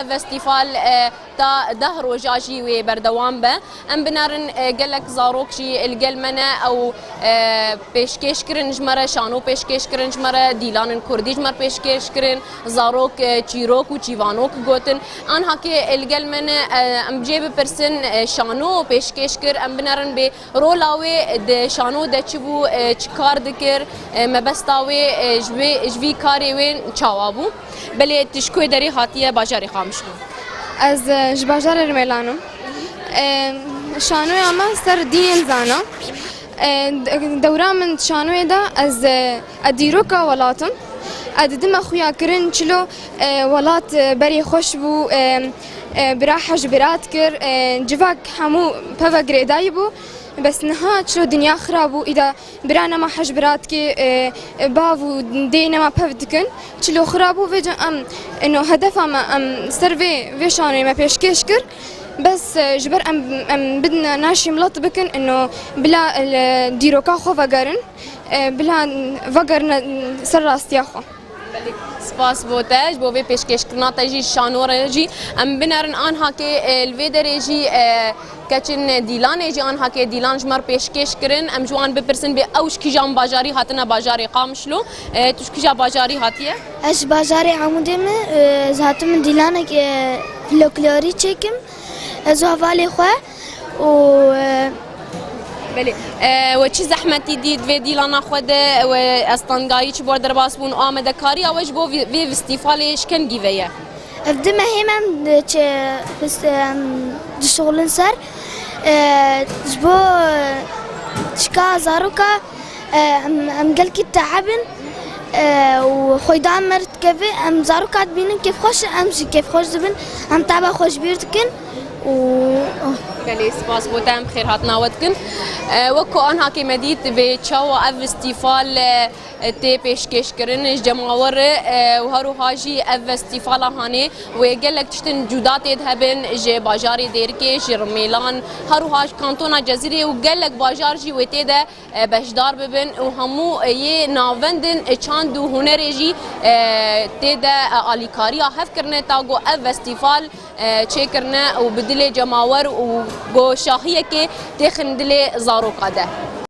فستیفال تا ده روجا جی و بردوام به ام بنارن گلک زاروک جی الگلمنه او پیشکش کرن جمره شانو پیشکش کرن جمره دیلان کردی جمره پیشکش کرن زاروک چیروک و چیوانوک گوتن آنها که الگلمنه ام جیب پرسن شانو پیشکش کر ام بنارن به رولاوی د شانو د چبو چکار دکر مبستاوی جوی کاری وین چاوابو بله تشکوی داری هاتیه باجاری خامشلو از جباجار رملانو شانوی اما سر دین زانا دورا من شانوی دا از ادیروکا ولاتم اددم خویا کرن چلو ولات بری خوش بو برا حجبرات کر جواک همو پوا گریدای بو بس نها چلو دنیا خرابو اذا برانا ما حجبرات كي بافو دينا ما بفدكن چلو خرابو وجه انه هدفها ما سيرفي فيشاني ما بيشكش كر بس جبر ام بدنا ناشي ملط بكن انه بلا ديروكا خو فقرن بلا فقرنا سراستياخو سپاس بوتاج بو وی پیشکش کرنا تجی شانور جی ام بنارن آنها که الویدر جی کچن دیلان جی آنها که دیلان جمر پیشکش کرن ام جوان بپرسن به اوش کی جام باجاری هاتنا باجاری قامشلو توش کی جا باجاری هاتیه اش باجاری عمودی من زهاتم دیلان که فلکلوری چکم از حوالی خو و بله و چی زحمتی دید و دیلانا خود و استانگایی چی بار درباس بون آمده کاری اوش بو وی استیفالش کن گیویه افدم هیمم چه شغلن سر جبو شكا زاروكا ام قال كي تعبن وخوي دام مرت كيف ام زاروكا بينن كيف خوش امشي كيف خوش زبن ام تابع خوش بيرتكن و بله سپاس بودم خیر هات ناوتکن وکو آنها که مدید به چاو او استیفال تی پیشکش کرن جماور و هرو هاجی او استیفال هانه و گلک تشتن جودات هبن ج باجار دیرکه ج رمیلان هرو هاج کانتونا جزیره و گلک باجار جی و تی ده بشدار ببن و همو یه ناوندن چاند و هنر جی تی ده آلیکاری هف کرنه تا گو او استیفال چه کرنه و بدل جماور و گو شاهیه که تخن دل زارو قده